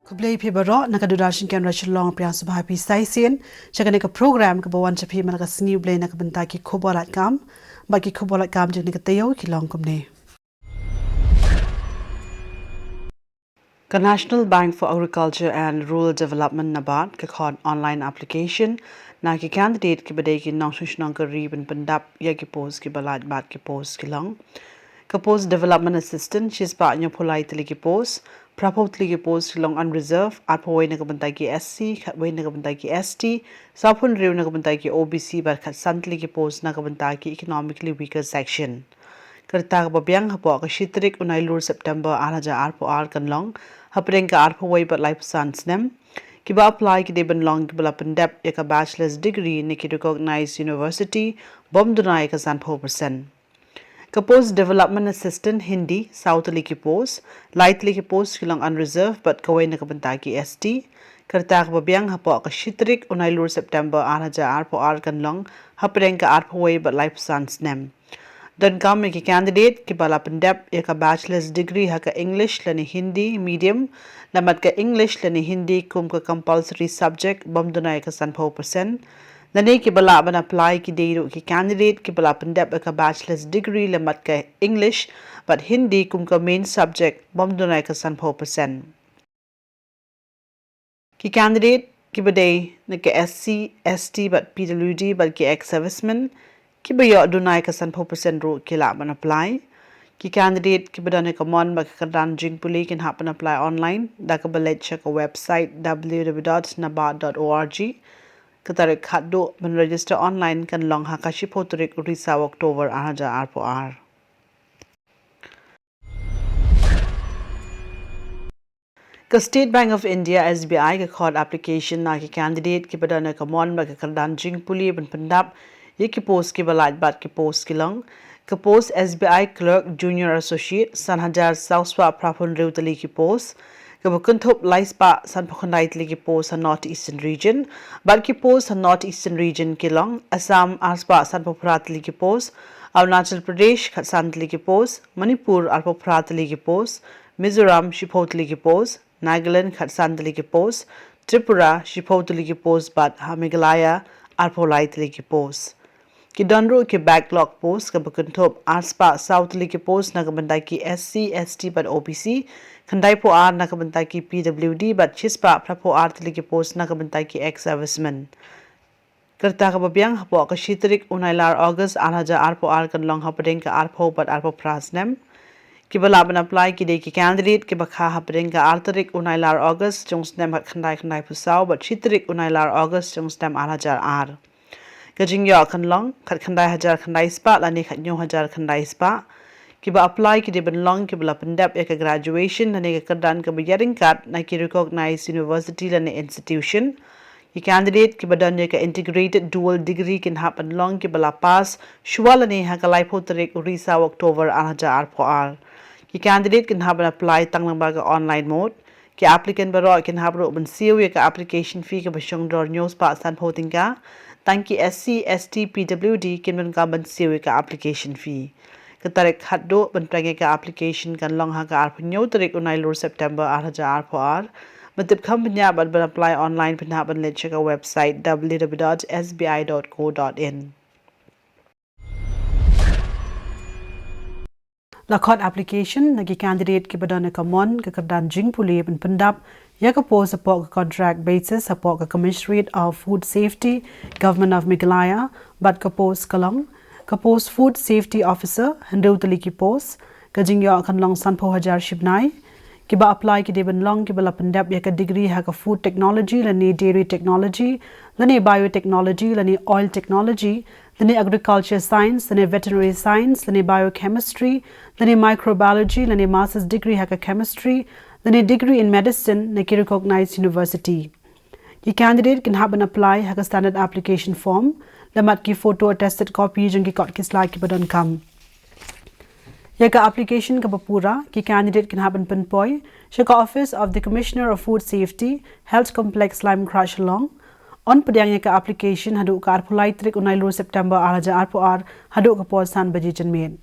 Kublai pi baro nakadudashin ken rachlong priang subha pi saisien chakane ka program ka bawan chapi man ka sniu blai nak benta ki khobolat kam baki khobolat kam jene ka tayo ki long kumne ka National Bank for Agriculture and Rural Development NABARD ka khon online application na ki candidate ki badai ki nong shushnon ka ribbon pendap ya ki post ki balat bat ki post ki long ka post development assistant she's pa nyo pulai tili ki post Prapotli ki post long unreserved atpaway na kabantai ki SC khatway na kabantai ki ST sapun riu na kabantai ki OBC bar khat santli ki post na kabantai ki economically weaker section karta ka babyang hapo ka shitrik unai lur September 2004 kan long hapreng ka atpaway but life sans nem ki ba apply ki deban long ki bala pendep ya ka bachelor's degree ni ki recognized university bom dunai ka san 4% ka post development assistant Hindi South Liki post LAIT Liki post kilang unreserved but kaway na kabanta ki ST karta ka babyang hapo ka shitrik unai lur September 2004 kan long hapreng ka arpaway but life sans nem dan kam ki candidate ki bala pendep ya ka bachelor's degree ha ka English lani Hindi medium lamat ka English lani Hindi kum ka compulsory subject bom dunai ka san 4% Nane ki bala ban apply ki deiru ki candidate ki bala pendep ka bachelor's degree lamat ka English but Hindi kum ka main subject bom dunai ka san 4%. Ki candidate ki badai na ka SC, ST but PWD but ki ex-serviceman ki bayo dunai ka san 4% ro ki la ban apply. Ki candidate ki badane ka mon ba ka dan jing puli kin happen apply online da ka balet check a website www.nabard.org Katarik haddo ben register online kan long hakashi poturik urisa October 2004. Ka State Bank of India SBI ka khod application na ki candidate ki badana ka mon ba ka kardan jing puli ben pendap ye ki post ki balat bat ki post ki long ka post SBI clerk junior associate san hajar sauswa prapun reutali ki post Kabukuntop Laispa San Pokondai Ligi Post North Eastern Region, Barki Post North Eastern Region Kilong, Assam Aspa San Poprat Ligi Post, Arunachal Pradesh Khatsant Ligi Post, Manipur Alpoprat Ligi Post, Mizoram Shipot Ligi Post, Nagaland Khatsant Ligi Post, Tripura Shipot Ligi Post, but Meghalaya Arpolait Ligi Post. Ki donro ki backlog post ka bukuntop aspa South Ligi Post na kabantai ki SC, ST but OBC, Kandai po ar na kabantai ki PWD but chispa prapo ar Ligi Post na kabantai ki ex-serviceman. Karta ka babyang hapo ka shitrik unailar August 2004 ar kan long hapadeng ka arpo but arpo prasnem. Ki bala ban apply ki de ki candidate ki bakha hapadeng ka artarik unailar August jungsnem hat kandai pusau but shitrik unailar August jungsnem 2004 Kajing yo kan long khat khandai hajar khandai spa lani khat nyo hajar khandai spa ki ba apply ki de ban long ki bala pendap ya ka graduation lani ka kadan ka bayaring kat na ki recognized university lani institution ki candidate ki badan ya ka integrated dual degree kin happen long ki bala pass shwa lani ha ka life hotarik urisa October 2004 ki candidate kin happen apply tanglang ba ka online mode ki applicant baro kin habro ban siu ya ka application fee ka basyong dor news pa san hoting ka Tanki SC, ST, PWD kin ka ban siwi ka application fee. Katarik haddo ban prangi ka application kan long ha ka arpunyo tarik unai lur September 2004. Matip kampanya ban apply online pinha ban let check a website www.sbi.co.in. Lakot application nagi candidate ki badana ka mon ka kardan jing puli ban pendap ya ka post support contract basis support ka Commissionerate of Food Safety Government of Meghalaya but ka post kalong ka post food safety officer handau tali ki post ka jingyo kan long san po hajar shibnai ki ba apply ki deban long ki bala pendap ya ka degree ha ka food technology lani dairy technology lani biotechnology lani oil technology lani agriculture science lani veterinary science lani biochemistry lani microbiology lani master's degree ha ka chemistry lani degree in medicine na ki recognized university ki candidate can have an apply ha ka standard application form lamat ki photo attested copy jung ki kot ki slide ki badan kam ya ka application ka pura ki candidate can have an pinpoy shaka office of the Commissioner of Food Safety Health Complex Lime Crash along on pedang ka application hadu ka arpulai trik unai lur September 2004 hadu ka post san baji janmen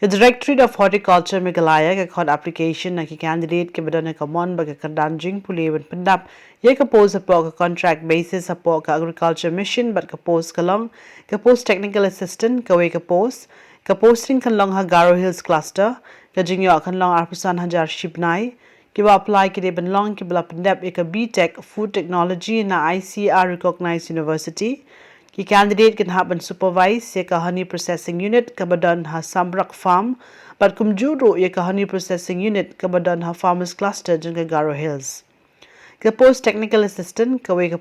The Directorate of Horticulture Meghalaya ka khod application na ki candidate ke badana ka mon ba ka kandanjing puli ban pandap ye ka post apo ka contract basis apo ka agriculture mission but ka post kalong ka post technical assistant ka we ka posting kan long ha Garo Hills cluster ka jingyo kan long arpusan hajar shipnai ki ba apply ki de ban long ki bla pandap ye ka BTech food technology na ICR recognized university ki candidate can have supervise ye ka honey processing unit ka badan ha Sambrak farm but kumjuro ye ka honey processing unit ka badan ha farmers cluster jung ka Garo Hills ka post technical assistant ka we ka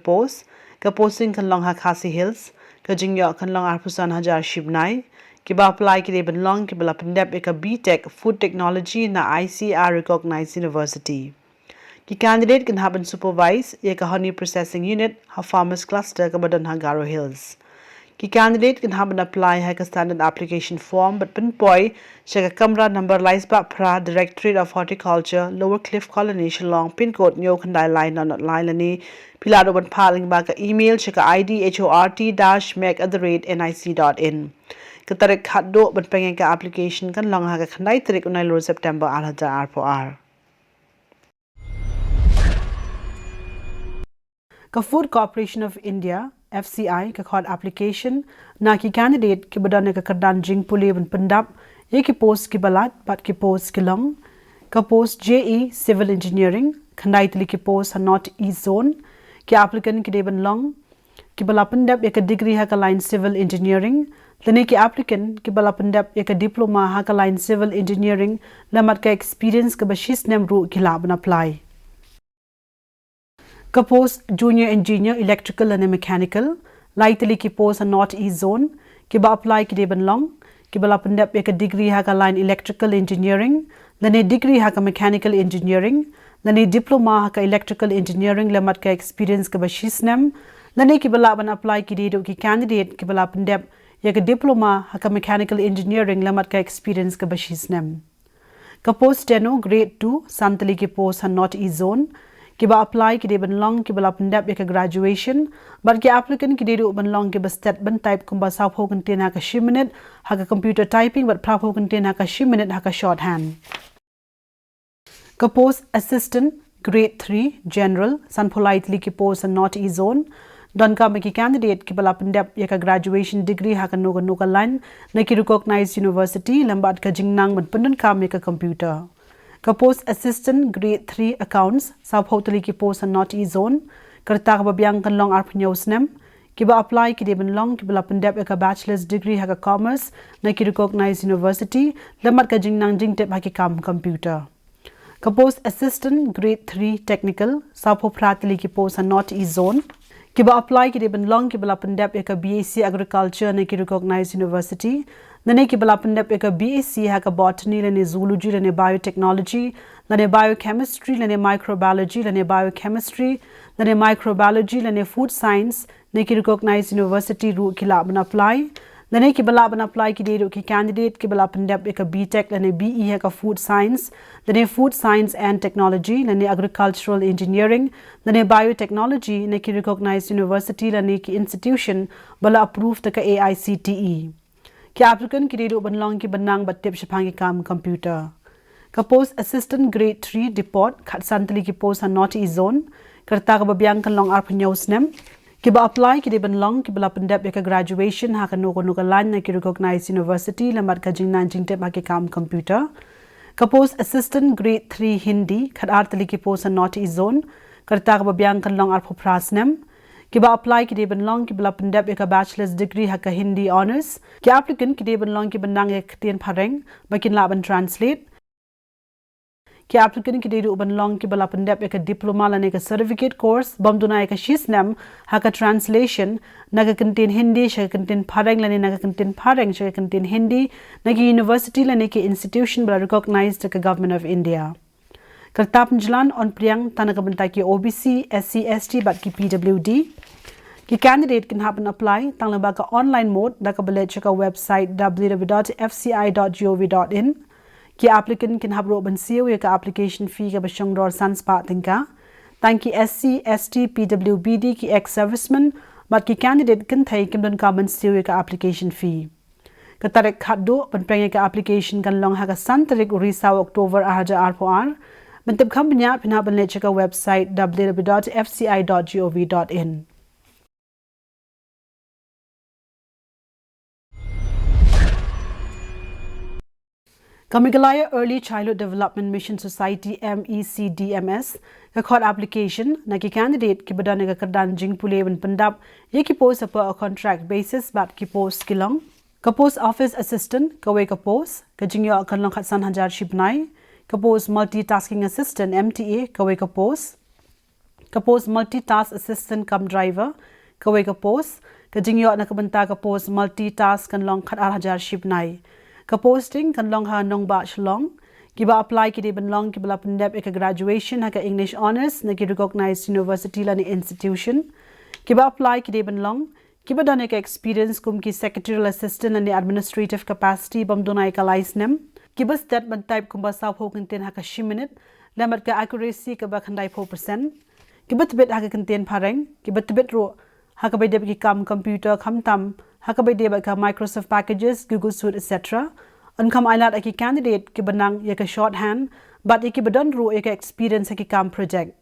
posting kan long ha Khasi Hills ka jingyo kan long arpusan hajar shibnai ki ba apply ki de ban long ki bala pandap ye ka BTech food technology na ICR recognized university ki candidate can have supervise ye ka honey processing unit ha farmers cluster ka badan ha Garo Hills ki candidate can have apply ha ka standard application form but pin poi shaka kamra number lies ba pra Directorate of Horticulture Lower Cliff Colony Shillong pin code nyo khandai line not line ani pilado ban phaling ba ka email shaka id hort-mac@nic.in ka tarik khaddo ban pengen ka application kan long ha ka khandai tarik unai lo September 2004 ka Food Corporation of India FCI ka khod application na ki candidate ki badane ka kardan jing puli ban pandap ye ki post ki balat bat ki post ki long ka post JE civil engineering khandai tli ki post ha North East zone ki applicant ki de ban long ki bala pandap ye ka degree ha ka line civil engineering lene ki applicant ki bala pandap ye ka diploma ha ka line civil engineering lamat ka experience ka bashis nem ru ki la ban apply ka post junior engineer electrical and mechanical lightly ki post a North East zone ki ba apply ki de ban long ki bala pandap ek degree ha ka line electrical engineering lane degree ha ka mechanical engineering lane diploma ha ka electrical engineering lamat ka experience ka bashis nem lane ki bala ban apply ki de ki candidate ki bala pandap ek diploma ha ka mechanical engineering lamat ka experience ka bashis nem ka post steno grade 2 santali ki post ha North East zone ki ba apply ki de ban long ki bala pandap ek graduation but ki applicant ki de ban long ki ba stat ban type kumba sa pho contain ha ka minute ha ka computer typing but pra pho contain ha ka minute ha ka shorthand ka post assistant grade 3 general san politely ki post North East zone don ka ki candidate ki bala pandap ek graduation degree ha ka no line na ki recognized university lambat ka jingnang ban pandun ka me ka computer ka post assistant grade 3 accounts South Hoteli ki post North East zone karta ka babyang kan long arp nyosnem ki ba apply ki de ban long ki bala pandap ek bachelor's degree ha ka commerce na ki recognized university lamat ka jingnang jingtep ha ki kam computer ka post assistant grade 3 technical South Pratli ki post North East zone ki ba apply ki de ban long ki bala pandap ek BAC agriculture na ki recognized university lane ki bala pandap ek BAC ha ka botany lane zoology lane biotechnology lane biochemistry lane microbiology lane biochemistry lane microbiology lane food science ne ki recognized university ru ki la ban apply lane ki bala ban apply ki de ki candidate ki bala pandap ek BTech lane BE ha ka food science and technology lane agricultural engineering lane biotechnology ne ki recognized university lane ki institution bala approved ka AICTE ki applicant ki de ban long ki banang bat tip shapang ki kam computer ka post assistant grade 3 depot khat santali ki post North East zone karta ka babyang kan long arp nyosnem ki ba apply ki de ban long ki bala pandap ek graduation ha ka no line na ki recognized university lambat ka jingnan jingtep ha ki kam computer ka post assistant grade 3 hindi khat artali ki post North East zone karta ka babyang kan long arp prasnem ki ba apply ki de ban long ki bala pandap ek bachelor's degree ha ka Hindi honors ki applicant ki de ban long ki banang ek tien phareng ba kin la ban translate ki applicant ki de ban long ki bala pandap ek diploma lane ka certificate course bamduna ek shisnam ha ka translation naga contain Hindi sha contain phareng lane naga contain phareng sha contain Hindi nagi university lane ki institution bala recognized ka government of India Kartap Njalan on Priang Tanagabantai ki OBC, SC, ST but ki PWD. Ki candidate can happen apply tanglaba ka online mode da ka ballet ka website www.fci.gov.in. Ki applicant can have roban siyo ka application fee ka basyong dor sanspa tingka. Thank ki SC, ST, PWBD ki ex-serviceman but ki candidate can thay kim don ka ban siyo ka application fee. Katarik khadu penpengnya ke application kan long ha ka santarik urisau Oktober ahaja R4R. Mentep kampanya pinha benle ceka website www.fci.gov.in. Kamigalaya Early Childhood Development Mission Society MECDMS ka khod application na ki candidate ki badane ka kardan jing pule ban pandap ye ki post apa a contract basis bat ki post kilong ka post office assistant ka we ka post ka jingyo kan long khat san hajar shipnai ka post multitasking assistant MTA ka we ka post multitask assistant kam driver ka we ka post ka jingyo na ka banta ka post multitask kan long khat hajar shipnai ka posting kan long ha nong ba shlong kiba apply ki de ban long kiba pandep ek graduation ha ka English honors na ki recognized university la ni institution kiba apply ki de ban long kiba done ek experience kum ki secretarial assistant and administrative capacity bam donai ka license kiba statement type kum ba sa pho content ha ka 10 minute lamat ka accuracy ka ba khandai 4% kiba tibet ha ka content phareng kiba tibet ro ha ka bay de ki kam computer kham tam Hakabai deba ka Microsoft packages, Google Suite, etc. Unkam ailat aki candidate ki banang yaka shorthand, but iki badan ro yaka experience ki kam project.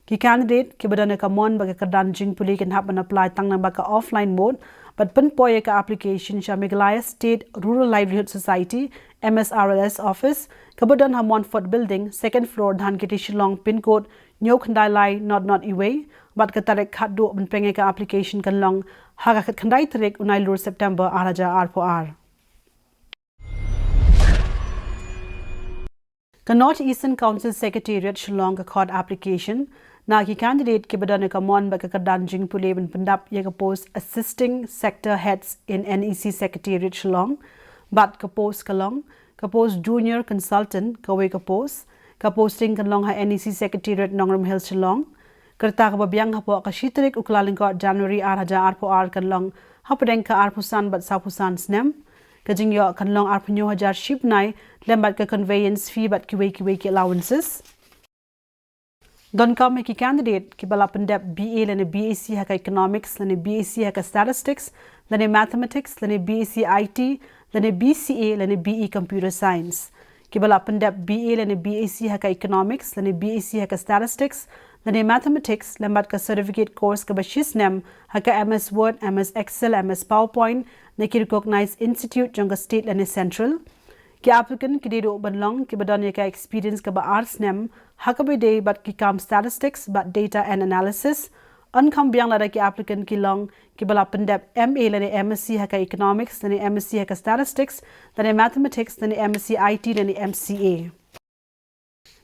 Ki candidate ki badan yaka mon baka kadan jing puli can happen apply tang nang baka offline mode, but pen po yaka application sha Meghalaya State Rural Livelihood Society MSRLS office kabadan ha Montfort building second floor dhan kiti Shillong pin code Nyo Khandai Lai not Iway but katarek khadu ban penge ka application kan long ha ka khandai tarek unai lur September araja R4R ka North Eastern Council Secretariat Shillong ka khod application na ki candidate ki badan ka mon ba ka kadan jing pule ban pandap ye ka post assisting sector heads in NEC Secretariat Shillong but ka post kalong ka post junior consultant ka we ka posting kan long ha NEC Secretariat Nongram Hills Shillong kerta ka babyang ha po ka shitrik uklaling ko January R4R kan long ha padeng ka arpusan bat sapusan snem ka jingyo kan long arpunyo hajar ship nai lembat ka conveyance fee bat ki ki allowances don kam ki candidate ki bala pandep BA lene BAC ha ka economics lene BAC ha ka statistics lene mathematics lene BAC IT lene BCA lene BE computer science ki bala pandep BA lene BAC ha ka economics lene BAC ha ka statistics lene mathematics lembat ka certificate course ka bashis nem ha ka MS Word MS Excel MS PowerPoint ne ki recognized institute jonga state lene central ki applicant ki dedo banlong ki badan ka experience ka ba arts nem ha ka be day but ki kam statistics but data and analysis unkam byang la ki applicant ki long ki bala pandep MA lene MSc ha ka economics lene MSc ha ka statistics lene mathematics lene MSc IT lene MCA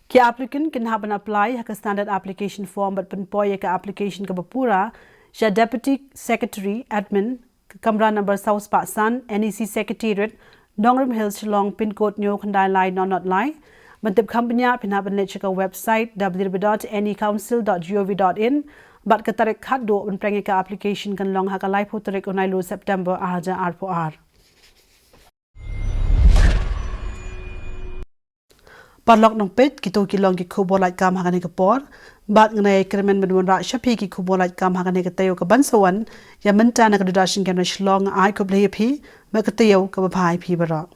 ki applicant can have an apply ha ka standard application form but pen poy ka application ka bapura sha deputy secretary admin kamra number South Pa San NEC Secretariat Nongram Hills Shillong pin code Nyo Khandai Lai not Lai mantip kampanya pinha ban cheka website www.necouncil.gov.in bat ka tarik khaddo ban prenge ka application kan long ha ka live ho tarik unai lo September ahaja R4R Parlok nong pet kito kilong ki KHUBOR LAIT KAM hakane ka por bat ngnai kremen benwan ra shapi ki KHUBOR LAIT KAM hakane ka tayo ka bansawan ya menta na ka dudashin kan Shillong ai ko ble phi ma ka tayo ka bhai phi bara